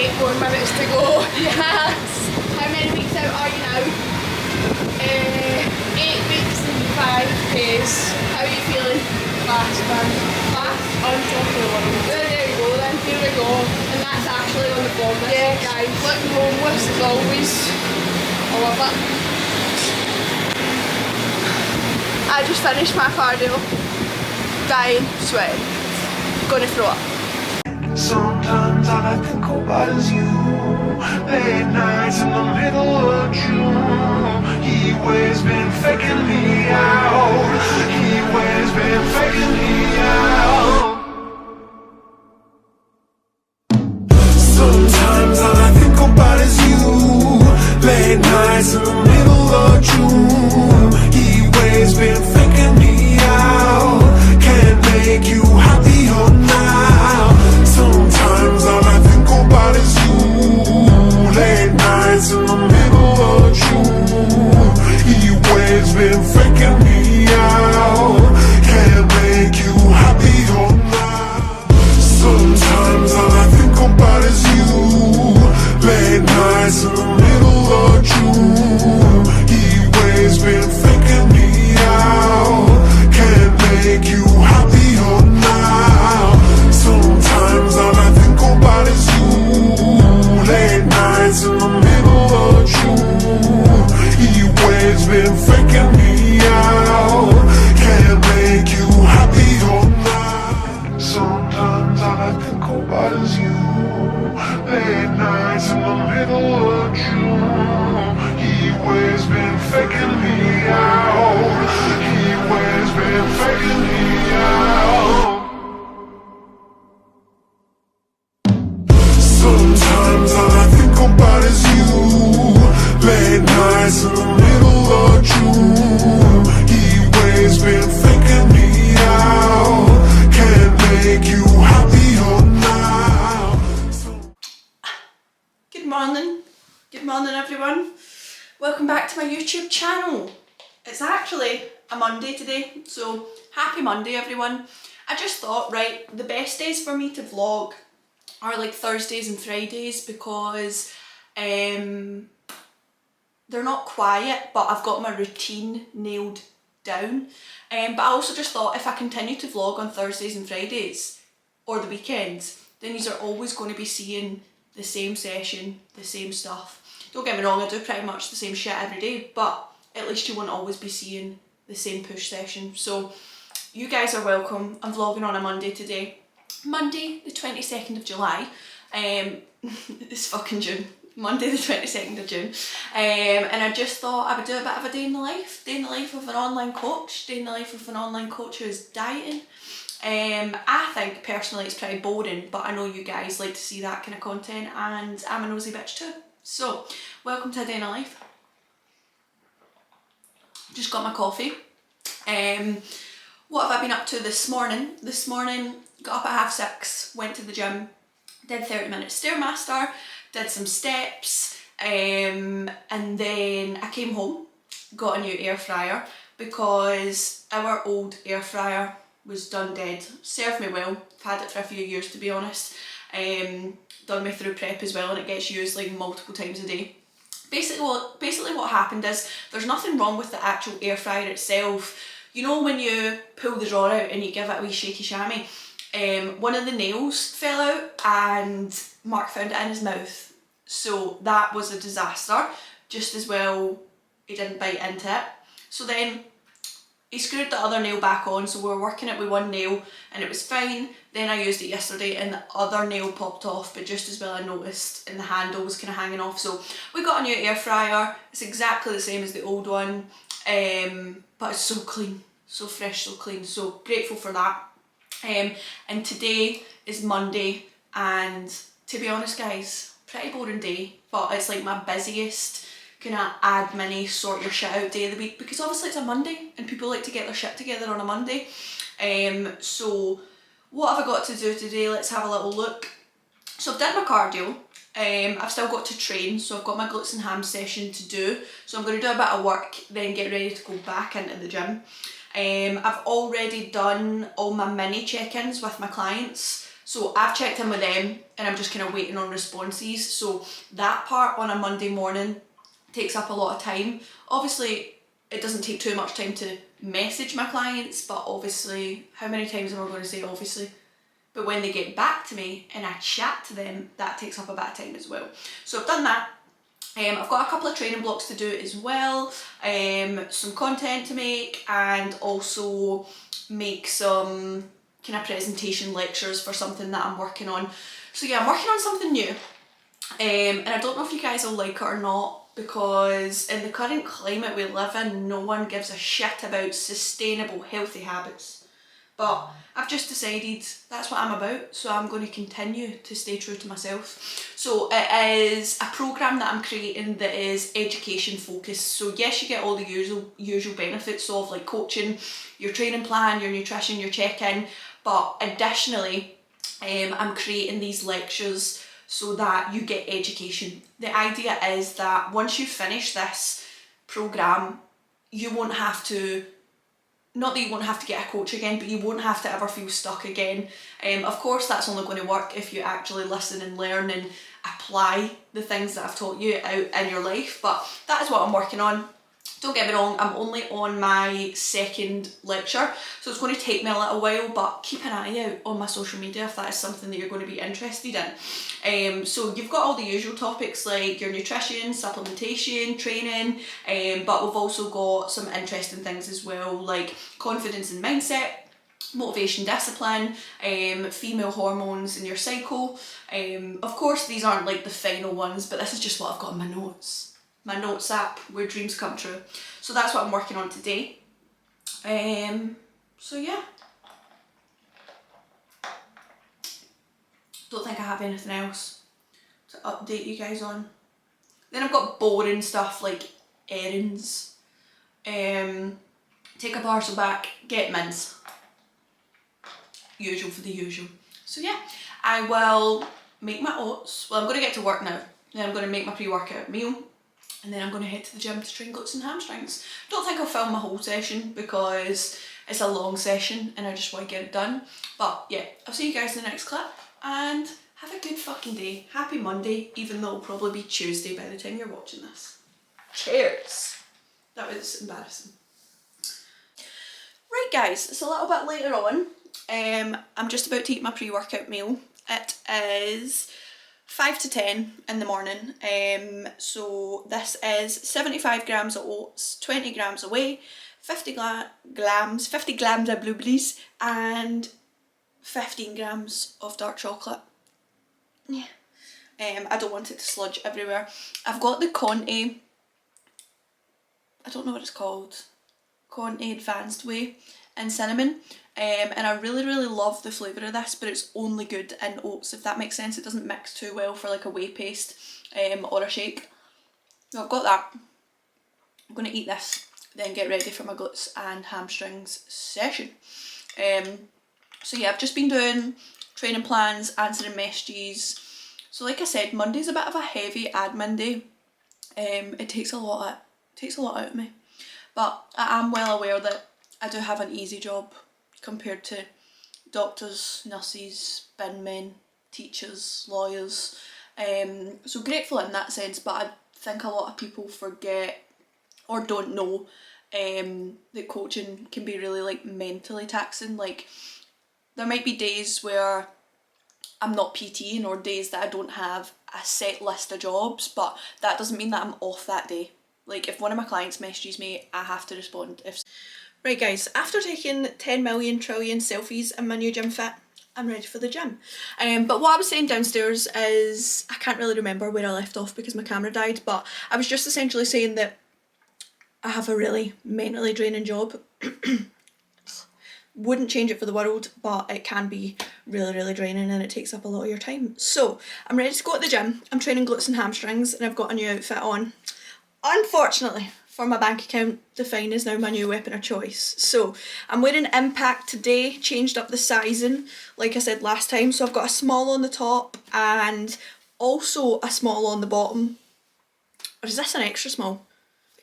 8 more minutes to go. Yes. How many weeks out are you now? 8 weeks and 5 days. How are you feeling? Last man. Last? On top of the world. There we go then, here we go. And that's actually on the bomb this Yeah, guys. looking homeless as always. I love it. I just finished my cardio. Dying, sweating. Gonna throw up. Sometimes all I think about is you. Late nights in the middle of June. He always been faking me out. He always been faking me out. Sometimes all I think about is you. Late nights in the middle of June. He always been faking me out. Can't make you happier now. Sometimes all I think about is you. Late nights in the middle of June. He always been faking me out. Can't make you happier now. Sometimes all I think about is you. Late nights in the middle of June. He always been faking me out. Can't make you happier now. Sometimes all I think about is you. Late nights in the middle of June. He always been faking me out. Can't make you happier now. Sometimes all I think about is you. Late nights in the middle of June. He always been faking me out. He always been faking me out. Sometimes all I think about is you. Late nights in the middle of June. He always been faking me out. Can't make you happier now. Good morning everyone. Welcome back to my YouTube channel. It's actually a Monday today, so happy Monday everyone. I just thought, right, the best days for me to vlog are like Thursdays and Fridays because they're not quiet, but I've got my routine nailed down. But I also just thought if I continue to vlog on Thursdays and Fridays or the weekends, then these are always going to be seeing the same session, the same stuff. Don't get me wrong, I do pretty much the same shit every day, but at least you won't always be seeing the same push session. So you guys are welcome. I'm vlogging on a Monday today. Monday the 22nd of July. It's fucking June. Monday the 22nd of June. And I just thought I would do a bit of a day in the life. Day in the life of an online coach. Day in the life of an online coach who is dieting. I think personally it's pretty boring, but I know you guys like to see that kind of content and I'm a nosy bitch too. So, welcome to a day in a life. Just got my coffee. What have I been up to this morning? This morning, got up at 6:30, went to the gym, did 30 minutes Stairmaster, did some steps, and then I came home, got a new air fryer because our old air fryer was done dead. Served me well, I've had it for a few years to be honest. Done me through prep as well and it gets used like multiple times a day. Basically what happened is there's nothing wrong with the actual air fryer itself. You know when you pull the drawer out and you give it a wee shaky shammy? One of the nails fell out and Mark found it in his mouth. So that was a disaster. Just as well he didn't bite into it. So then he screwed the other nail back on, so we were working it with one nail and it was fine. Then I used it yesterday and the other nail popped off, but just as well I noticed and the handle was kind of hanging off. So we got a new air fryer. It's exactly the same as the old one, but it's so clean, so fresh, so clean. So grateful for that. And today is Monday and to be honest guys, pretty boring day, but it's like my busiest kind of admin-y sort your shit out day of the week because obviously it's a Monday and people like to get their shit together on a Monday. So what have I got to do today? Let's have a little look. So I've done my cardio. I've still got to train, so I've got my glutes and hams session to do. So I'm going to do a bit of work, then get ready to go back into the gym. I've already done all my mini check-ins with my clients. So I've checked in with them and I'm just kind of waiting on responses. So that part on a Monday morning takes up a lot of time. Obviously, it doesn't take too much time to message my clients, but obviously, how many times am I going to say obviously? But when they get back to me and I chat to them, that takes up a bit of time as well. So I've done that. I've got a couple of training blocks to do as well, some content to make, and also make some kind of presentation lectures for something that I'm working on. So yeah, I'm working on something new, and I don't know if you guys will like it or not, because in the current climate we live in, no one gives a shit about sustainable, healthy habits. But I've just decided that's what I'm about, so I'm going to continue to stay true to myself. So it is a programme that I'm creating that is education focused. So yes, you get all the usual benefits of like coaching, your training plan, your nutrition, your check-in, but additionally I'm creating these lectures so that you get education. The idea is that once you finish this programme, you won't have to, not that you won't have to get a coach again, but you won't have to ever feel stuck again. Of course, that's only going to work if you actually listen and learn and apply the things that I've taught you out in your life. But that is what I'm working on. Don't get me wrong, I'm only on my second lecture, so it's going to take me a little while, but keep an eye out on my social media if that is something that you're going to be interested in. So you've got all the usual topics like your nutrition, supplementation, training, but we've also got some interesting things as well, like confidence and mindset, motivation, discipline, female hormones in your cycle. Of course, these aren't like the final ones, but this is just what I've got in my notes. My notes app where dreams come true. So that's what I'm working on today. So yeah. Don't think I have anything else to update you guys on. Then I've got boring stuff like errands. Take a parcel back, get mints. Usual for the usual. So yeah, I will make my oats. Well, I'm going to get to work now. Then I'm going to make my pre-workout meal. And then I'm going to head to the gym to train glutes and hamstrings. Don't think I'll film my whole session because it's a long session and I just want to get it done. But yeah, I'll see you guys in the next clip and have a good fucking day. Happy Monday, even though it'll probably be Tuesday by the time you're watching this. Cheers. That was embarrassing. Right guys, it's a little bit later on. I'm just about to eat my pre-workout meal. It is 5 to 10 in the morning. So this is 75 grams of oats, 20 grams of whey, 50 grams of blueberries, and 15 grams of dark chocolate. Yeah. I don't want it to sludge everywhere. I've got the Conti, I don't know what it's called, Conti Advanced Whey in cinnamon. And I really love the flavour of this, but it's only good in oats, if that makes sense. It doesn't mix too well for like a whey paste or a shake. So I've got that. I'm going to eat this, then get ready for my glutes and hamstrings session. So yeah, I've just been doing training plans, answering messages. So like I said, Monday's a bit of a heavy admin day. It takes a lot out of me. But I am well aware that I do have an easy job compared to doctors, nurses, bin men, teachers, lawyers. So grateful in that sense, but I think a lot of people forget or don't know that coaching can be really like mentally taxing. Like there might be days where I'm not PTing or days that I don't have a set list of jobs, but that doesn't mean that I'm off that day. Like if one of my clients messages me, I have to respond. Right guys, after taking 10 million trillion selfies in my new gym fit, I'm ready for the gym. But what I was saying downstairs is, I can't really remember where I left off because my camera died, but I was just essentially saying that I have a really mentally draining job. Wouldn't change it for the world, but it can be really draining and it takes up a lot of your time. So I'm ready to go to the gym. I'm training glutes and hamstrings and I've got a new outfit on. Unfortunately, for my bank account, the fine is now my new weapon of choice. So I'm wearing Impact today, changed up the sizing like I said last time. So I've got a small on the top and also a small on the bottom. Or is this an extra small?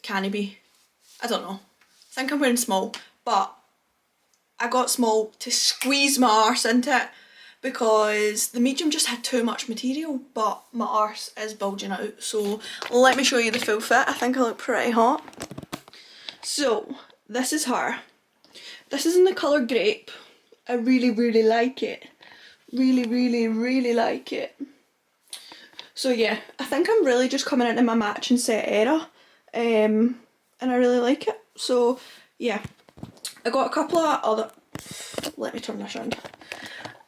Can it be? I don't know. I think I'm wearing small, but I got small to squeeze my arse into it because the medium just had too much material, but my arse is bulging out. So let me show you the full fit. I think I look pretty hot. So this is her. This is in the colour grape. I really, really like it. Really, really, really like it. So yeah, I think I'm really just coming into my matching set era, and I really like it. So yeah, I got a couple of other, let me turn this around.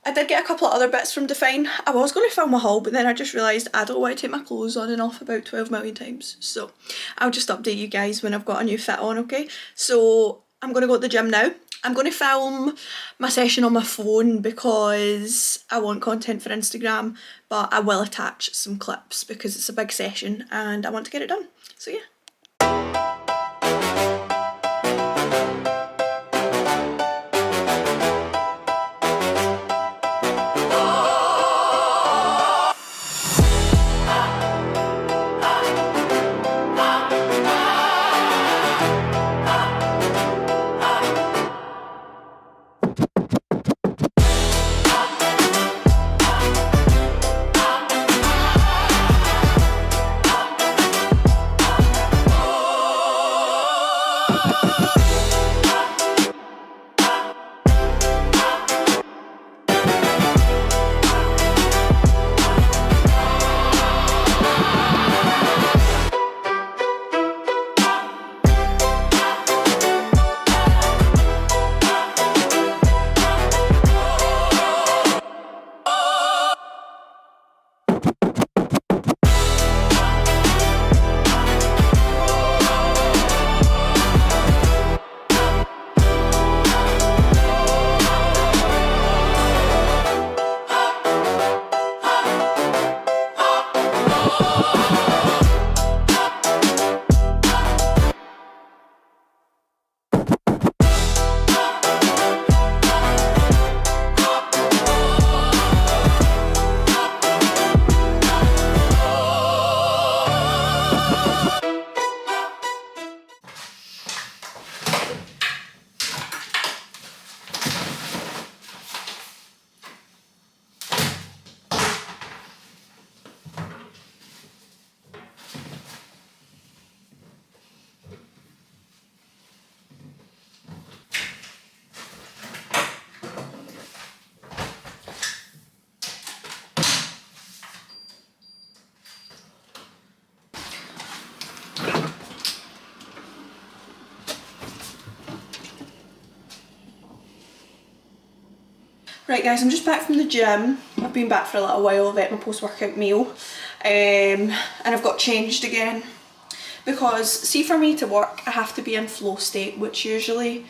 I did get a couple of other bits from Define. I was going to film a haul, but then I just realised I don't want to take my clothes on and off about 12 million times. So I'll just update you guys when I've got a new fit on, okay? So I'm going to go to the gym now. I'm going to film my session on my phone because I want content for Instagram, but I will attach some clips because it's a big session and I want to get it done. So yeah. Right guys, I'm just back from the gym. I've been back for a little while. I've ate my post-workout meal and I've got changed again because see, for me to work I have to be in flow state, which usually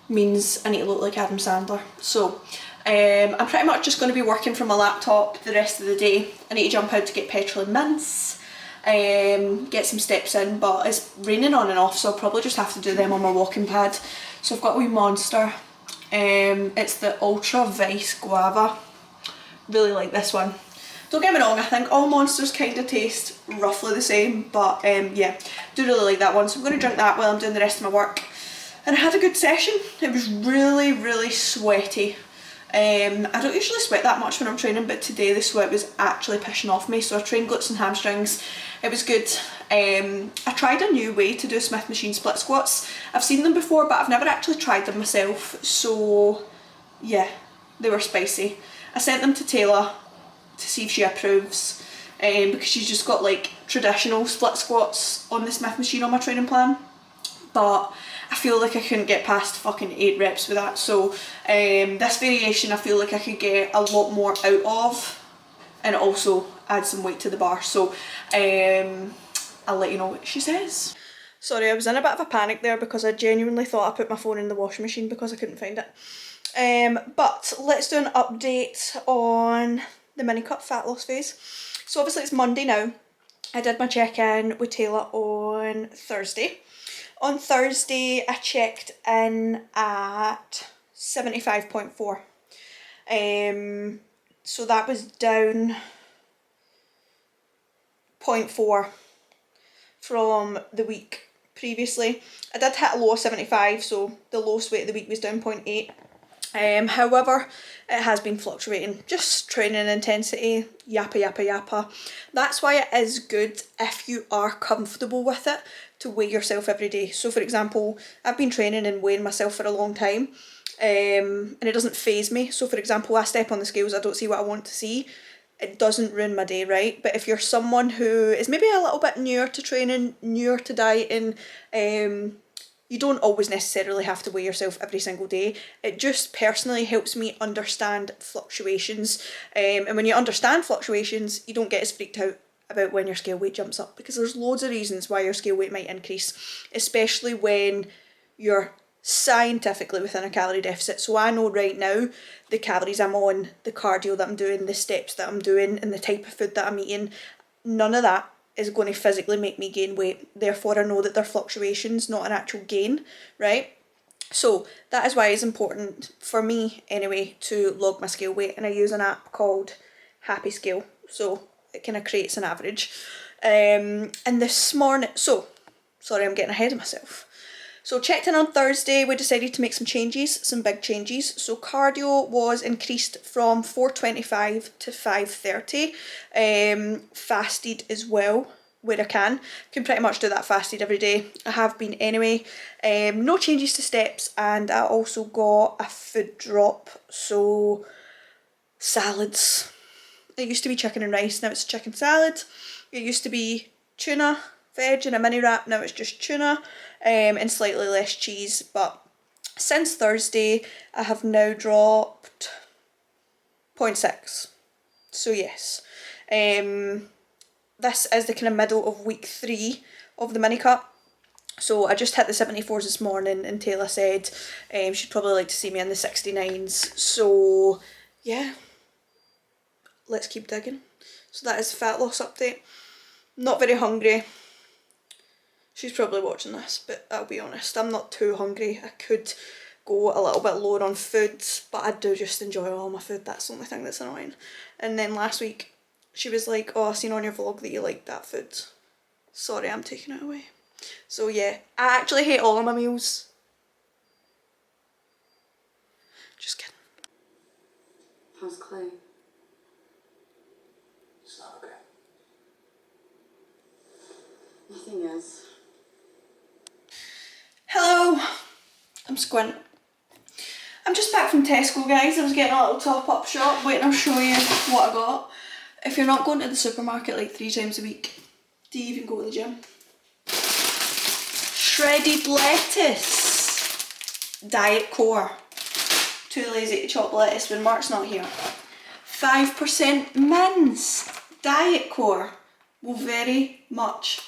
means I need to look like Adam Sandler. So I'm pretty much just going to be working from my laptop the rest of the day. I need to jump out to get petrol and mints, get some steps in, but it's raining on and off, so I'll probably just have to do them on my walking pad. So I've got a wee Monster. It's the Ultra Vice Guava. Really like this one. Don't get me wrong, I think all Monsters kind of taste roughly the same, but yeah, do really like that one. So I'm going to drink that while I'm doing the rest of my work. And I had a good session. It was really, really sweaty. I don't usually sweat that much when I'm training, but today the sweat was actually pissing off me. So I trained glutes and hamstrings. It was good. I tried a new way to do Smith machine split squats. I've seen them before, but I've never actually tried them myself. So yeah, they were spicy. I sent them to Taylor to see if she approves, because she's just got like traditional split squats on the Smith machine on my training plan. But I feel like I couldn't get past fucking 8 reps with that. So this variation I feel like I could get a lot more out of and also add some weight to the bar. So I'll let you know what she says. Sorry, I was in a bit of a panic there because I genuinely thought I put my phone in the washing machine because I couldn't find it. But let's do an update on the mini cut fat loss phase. So obviously it's Monday now. I did my check-in with Taylor on Thursday. On Thursday, I checked in at 75.4. So that was down 0.4 from the week previously. I did hit a low of 75, so the lowest weight of the week was down 0.8. However, it has been fluctuating, just training intensity, yappa. That's why it is good if you are comfortable with it to weigh yourself every day. So for example, I've been training and weighing myself for a long time, and it doesn't faze me. So for example, I step on the scales, I don't see what I want to see. It doesn't ruin my day, right? But if you're someone who is maybe a little bit newer to training, newer to dieting, you don't always necessarily have to weigh yourself every single day. It just personally helps me understand fluctuations. And when you understand fluctuations, you don't get as freaked out about when your scale weight jumps up, because there's loads of reasons why your scale weight might increase, especially when you're scientifically within a calorie deficit. So I know right now the calories I'm on, the cardio that I'm doing, the steps that I'm doing, and the type of food that I'm eating, none of that is going to physically make me gain weight. Therefore I know that they're fluctuations, not an actual gain, right? So that is why it's important for me anyway to log my scale weight, and I use an app called Happy Scale, so it kind of creates an average. And this morning, sorry, I'm getting ahead of myself. So checked in on Thursday, we decided to make some changes, some big changes. So cardio was increased from 4:25 to 5:30. Fasted as well, where I can pretty much do that fasted every day. I have been anyway. No changes to steps, and I also got a food drop, so salads. It used to be chicken and rice, now it's chicken salad. It used to be tuna, veg in a mini wrap, now it's just tuna, and slightly less cheese. But since Thursday I have now dropped 0.6, so yes. This is the kind of middle of week 3 of the mini cut. So I just hit the 74s this morning, and Taylor said she'd probably like to see me in the 69s. So yeah, let's keep digging. So that is fat loss update. Not very hungry. She's probably watching this, but I'll be honest, I'm not too hungry. I could go a little bit lower on food, but I do just enjoy all my food. That's the only thing that's annoying. And then last week she was like, oh, I seen on your vlog that you liked that food. Sorry, I'm taking it away. So yeah, I actually hate all of my meals. Just kidding. How's Clay? It's not okay. Nothing is. Hello, I'm Squint. I'm just back from Tesco, guys. I was getting a little top-up shop. Wait, I'll show you what I got. If you're not going to the supermarket like 3 times a week, do you even go to the gym? Shredded lettuce. Diet Core. Too lazy to chop lettuce when Mark's not here. 5% mince. Diet Core will very much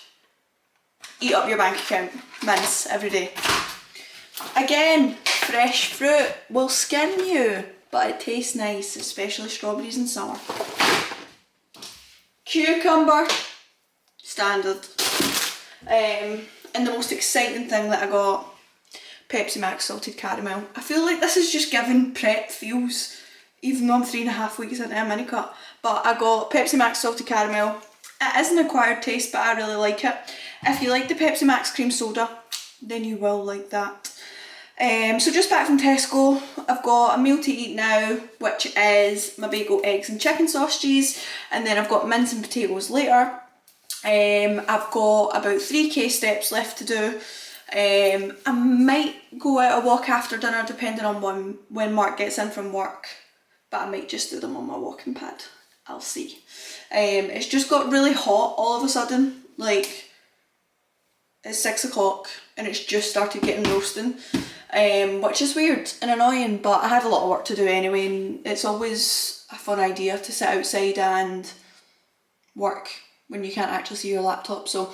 eat up your bank account. Mince every day. Again, fresh fruit will skin you, but it tastes nice, especially strawberries in summer. Cucumber, standard. And the most exciting thing that I got, Pepsi Max salted caramel. I feel like this is just giving prep feels, even though I'm 3.5 weeks into a mini cut. But I got Pepsi Max salted caramel. It is an acquired taste, but I really like it. If you like the Pepsi Max cream soda, then you will like that. So just back from Tesco, I've got a meal to eat now, which is my bagel, eggs and chicken sausages, and then I've got mince and potatoes later. I've got about 3k steps left to do. I might go out a walk after dinner depending on when Mark gets in from work, but I might just do them on my walking pad. I'll see. It's just got really hot all of a sudden, like it's 6 o'clock and it's just started getting roasting, which is weird and annoying, but I had a lot of work to do anyway, and it's always a fun idea to sit outside and work when you can't actually see your laptop. So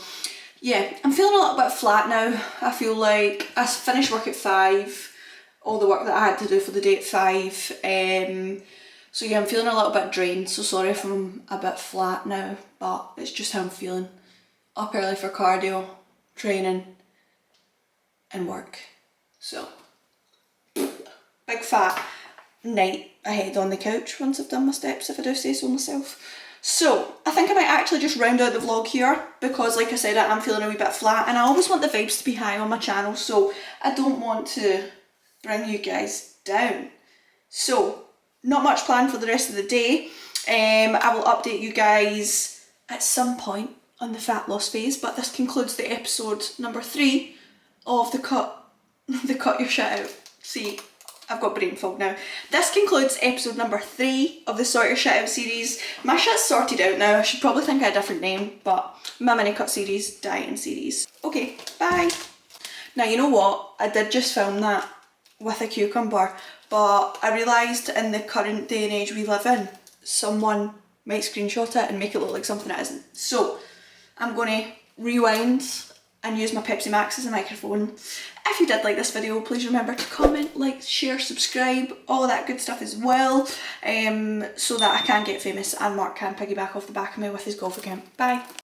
yeah, I'm feeling a little bit flat now. I feel like I finished work at 5, all the work that I had to do for the day at 5. So yeah, I'm feeling a little bit drained, so sorry if I'm a bit flat now, but it's just how I'm feeling. Up early for cardio, training and work. So big fat night ahead on the couch once I've done my steps, if I do say so myself. So I think I might actually just round out the vlog here, because like I said, I am feeling a wee bit flat and I always want the vibes to be high on my channel, so I don't want to bring you guys down. So, not much planned for the rest of the day. I will update you guys at some point on the fat loss phase, but this concludes the episode number 3 of the cut your shit out. See, I've got brain fog now. This concludes episode number 3 of the Sort Your Shit Out series. My shit's sorted out now. I should probably think of a different name, but my mini cut series, dieting series. Okay, bye. Now, you know what? I did just film that with a cucumber, but I realised in the current day and age we live in, someone might screenshot it and make it look like something it isn't. So I'm going to rewind and use my Pepsi Max as a microphone. If you did like this video, please remember to comment, like, share, subscribe, all of that good stuff as well, so that I can get famous and Mark can piggyback off the back of me with his golf account. Bye.